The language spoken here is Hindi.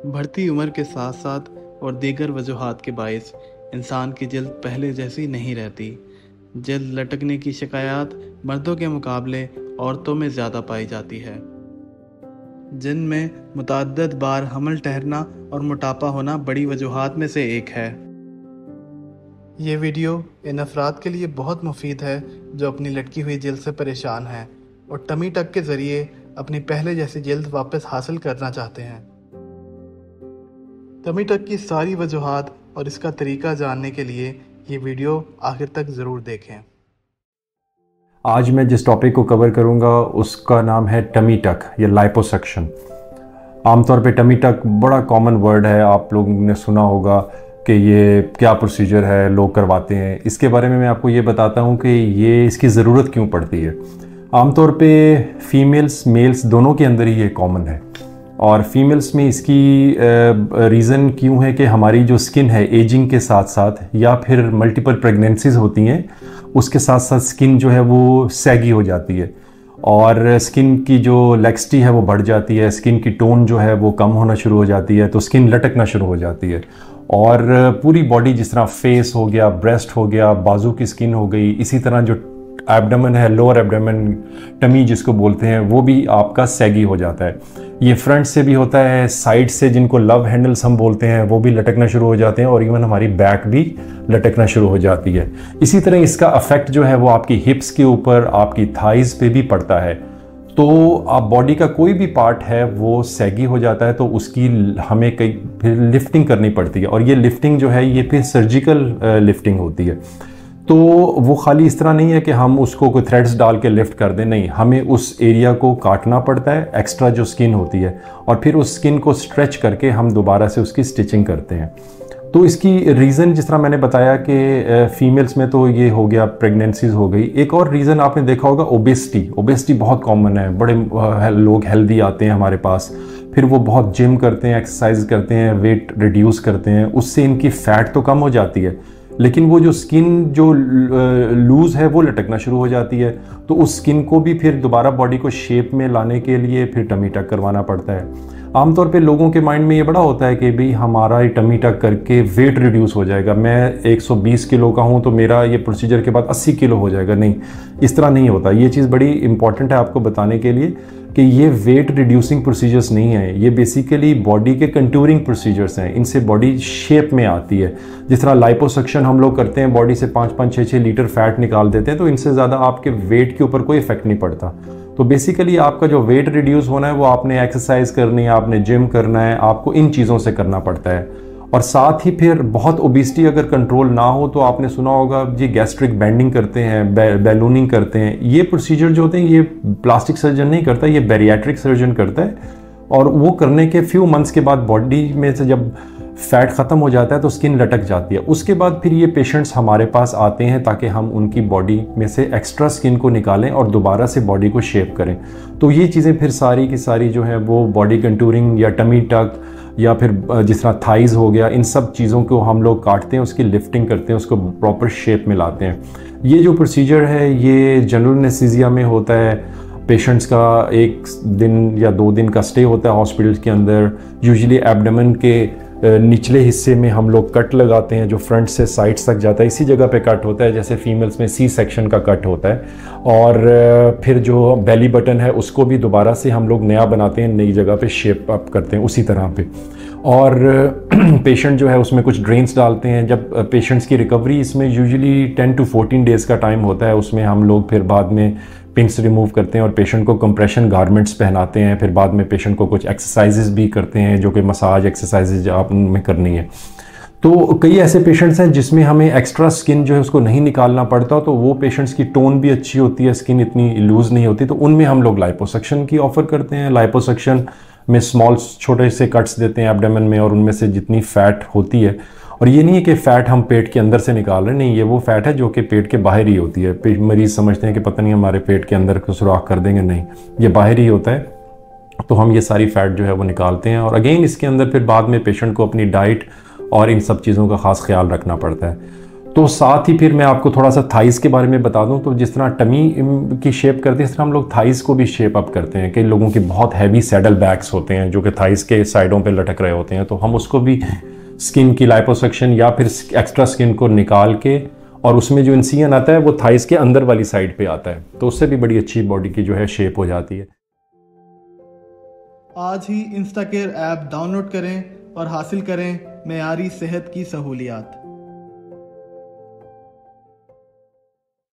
बढ़ती उम्र के साथ साथ और दीगर वजूहात के बायस इंसान की जल्द पहले जैसी नहीं रहती। जल्द लटकने की शिकायत मर्दों के मुकाबले औरतों में ज़्यादा पाई जाती है, जिनमें मुतअद्दिद बार हमल ठहरना और मोटापा होना बड़ी वजूहात में से एक है। ये वीडियो इन अफराद के लिए बहुत मुफीद है जो अपनी लटकी हुई जल्द से परेशान हैं और टमी टक के ज़रिए अपनी पहले जैसी जल्द वापस हासिल करना चाहते हैं। टमी टक की सारी वजूहात और इसका तरीका जानने के लिए ये वीडियो आखिर तक ज़रूर देखें। आज मैं जिस टॉपिक को कवर करूंगा उसका नाम है टमी टक या लाइपोसक्शन। आमतौर पे टमी टक बड़ा कॉमन वर्ड है, आप लोगों ने सुना होगा कि ये क्या प्रोसीजर है, लोग करवाते हैं। इसके बारे में मैं आपको ये बताता हूँ कि ये इसकी ज़रूरत क्यों पड़ती है। आमतौर पे फीमेल्स मेल्स दोनों के अंदर ही ये कॉमन है, और फीमेल्स में इसकी रीज़न क्यों है कि हमारी जो स्किन है एजिंग के साथ साथ या फिर मल्टीपल प्रेगनेंसीज होती हैं उसके साथ साथ स्किन जो है वो सैगी हो जाती है और स्किन की जो लैक्सिटी है वो बढ़ जाती है, स्किन की टोन जो है वो कम होना शुरू हो जाती है, तो स्किन लटकना शुरू हो जाती है। और पूरी बॉडी जिस तरह फेस हो गया, ब्रेस्ट हो गया, बाजू की स्किन हो गई, इसी तरह जो एब्डोमेन है, लोअर एब्डोमेन टमी जिसको बोलते हैं, वो भी आपका सैगी हो जाता है। ये फ्रंट से भी होता है, साइड से जिनको लव हैंडल्स हम बोलते हैं वो भी लटकना शुरू हो जाते हैं, और इवन हमारी बैक भी लटकना शुरू हो जाती है। इसी तरह इसका अफेक्ट जो है वो आपकी हिप्स के ऊपर, आपकी थाइज पे भी पड़ता है। तो आप बॉडी का कोई भी पार्ट है वो सैगी हो जाता है तो उसकी हमें कई फिर लिफ्टिंग करनी पड़ती है, और ये लिफ्टिंग जो है ये फिर सर्जिकल लिफ्टिंग होती है। तो वो खाली इस तरह नहीं है कि हम उसको कोई थ्रेड्स डाल के लिफ्ट कर दें, नहीं, हमें उस एरिया को काटना पड़ता है, एक्स्ट्रा जो स्किन होती है, और फिर उस स्किन को स्ट्रेच करके हम दोबारा से उसकी स्टिचिंग करते हैं। तो इसकी रीज़न जिस तरह मैंने बताया कि फीमेल्स में तो ये हो गया, प्रेगनेंसीज हो गई। एक और रीज़न आपने देखा होगा, ओबेसिटी। ओबेसिटी बहुत कॉमन है, बड़े लोग हेल्दी आते हैं हमारे पास, फिर वो बहुत जिम करते हैं, एक्सरसाइज करते हैं, वेट रिड्यूस करते हैं, उससे इनकी फ़ैट तो कम हो जाती है लेकिन वो जो स्किन जो लूज़ है वो लटकना शुरू हो जाती है। तो उस स्किन को भी फिर दोबारा बॉडी को शेप में लाने के लिए फिर टमी टक करवाना पड़ता है। आमतौर पे लोगों के माइंड में ये बड़ा होता है कि भाई हमारा ये टमी टक करके वेट रिड्यूस हो जाएगा, मैं 120 किलो का हूँ तो मेरा ये प्रोसीजर के बाद 80 किलो हो जाएगा। नहीं, इस तरह नहीं होता। ये चीज़ बड़ी इंपॉर्टेंट है आपको बताने के लिए कि ये वेट रिड्यूसिंग प्रोसीजर्स नहीं है, ये बेसिकली बॉडी के कंटूरिंग प्रोसीजर्स हैं। इनसे बॉडी शेप में आती है। जिस तरह लाइपोसक्शन हम लोग करते हैं, बॉडी से 5-5, 6-6 लीटर फैट निकाल देते हैं, तो इनसे ज़्यादा आपके वेट के ऊपर कोई इफेक्ट नहीं पड़ता। तो बेसिकली आपका जो वेट रिड्यूस होना है वो आपने एक्सरसाइज करनी है, आपने जिम करना है, आपको इन चीज़ों से करना पड़ता है। और साथ ही फिर बहुत ओबेसिटी अगर कंट्रोल ना हो तो आपने सुना होगा जी गैस्ट्रिक बैंडिंग करते हैं, बैलूनिंग करते हैं। ये प्रोसीजर जो होते हैं ये प्लास्टिक सर्जन नहीं करता, ये बैरियाट्रिक सर्जन करता है, और वो करने के फ्यू मंथ्स के बाद बॉडी में से जब फैट ख़त्म हो जाता है तो स्किन लटक जाती है। उसके बाद फिर ये पेशेंट्स हमारे पास आते हैं ताकि हम उनकी बॉडी में से एक्स्ट्रा स्किन को निकालें और दोबारा से बॉडी को शेप करें। तो ये चीज़ें फिर सारी की सारी जो है वो बॉडी कंटूरिंग या टमी टक या फिर जिस तरह थाइज हो गया, इन सब चीज़ों को हम लोग काटते हैं, उसकी लिफ्टिंग करते हैं, उसको प्रॉपर शेप में लाते हैं। ये जो प्रोसीजर है ये जनरल एनेस्थीसिया में होता है। पेशेंट्स का 1 दिन या 2 दिन का स्टे होता है हॉस्पिटल के अंदर। यूजुअली एब्डोमेन के निचले हिस्से में हम लोग कट लगाते हैं जो फ्रंट से साइड्स तक जाता है। इसी जगह पे कट होता है जैसे फीमेल्स में सी सेक्शन का कट होता है, और फिर जो बेली बटन है उसको भी दोबारा से हम लोग नया बनाते हैं, नई जगह पे शेप अप करते हैं उसी तरह पे। और पेशेंट जो है उसमें कुछ ड्रेन्स डालते हैं। जब पेशेंट्स की रिकवरी, इसमें यूजुअली 10 to 14 डेज़ का टाइम होता है, उसमें हम लोग फिर बाद में पिंक्स रिमूव करते हैं और पेशेंट को कंप्रेशन गारमेंट्स पहनाते हैं। फिर बाद में पेशेंट को कुछ एक्सरसाइजेज भी करते हैं जो कि मसाज एक्सरसाइजेज आप उनमें करनी है। तो कई ऐसे पेशेंट्स हैं जिसमें हमें एक्स्ट्रा स्किन जो है उसको नहीं निकालना पड़ता, तो वो पेशेंट्स की टोन भी अच्छी होती है, स्किन इतनी लूज़ नहीं होती, तो उनमें हम लोग लाइपोसक्शन की ऑफ़र करते हैं। लाइपोसक्शन में स्मॉल छोटे से कट्स देते हैं एब्डोमेन में, और उनमें से जितनी फ़ैट होती है, और ये नहीं है कि फ़ैट हम पेट के अंदर से निकाल रहे हैं, नहीं, ये वो फ़ैट है जो कि पेट के बाहर ही होती है। मरीज़ समझते हैं कि पता नहीं हमारे पेट के अंदर सुराख कर देंगे, नहीं, ये बाहर ही होता है। तो हम ये सारी फ़ैट जो है वो निकालते हैं, और अगेन इसके अंदर फिर बाद में पेशेंट को अपनी डाइट और इन सब चीज़ों का ख़ास ख्याल रखना पड़ता है। तो साथ ही फिर मैं आपको थोड़ा सा थाइस के बारे में बता दूं, तो जिस तरह टमी की शेप करते हैं इस तरह हम लोग थाइस को भी शेप अप करते हैं। कई लोगों के बहुत हैवी सैडल बैग्स होते हैं जो कि थाइस के साइडों पे लटक रहे होते हैं, तो हम उसको भी स्किन की लाइपोसक्शन या फिर एक्स्ट्रा स्किन को निकाल के, और उसमें जो इंसिजन आता है वो थाइस के अंदर वाली साइड पे आता है, तो उससे भी बड़ी अच्छी बॉडी की जो है शेप हो जाती है। आज ही इंस्टाकेयर ऐप डाउनलोड करें और हासिल करें मेयारी सेहत की सहूलियात।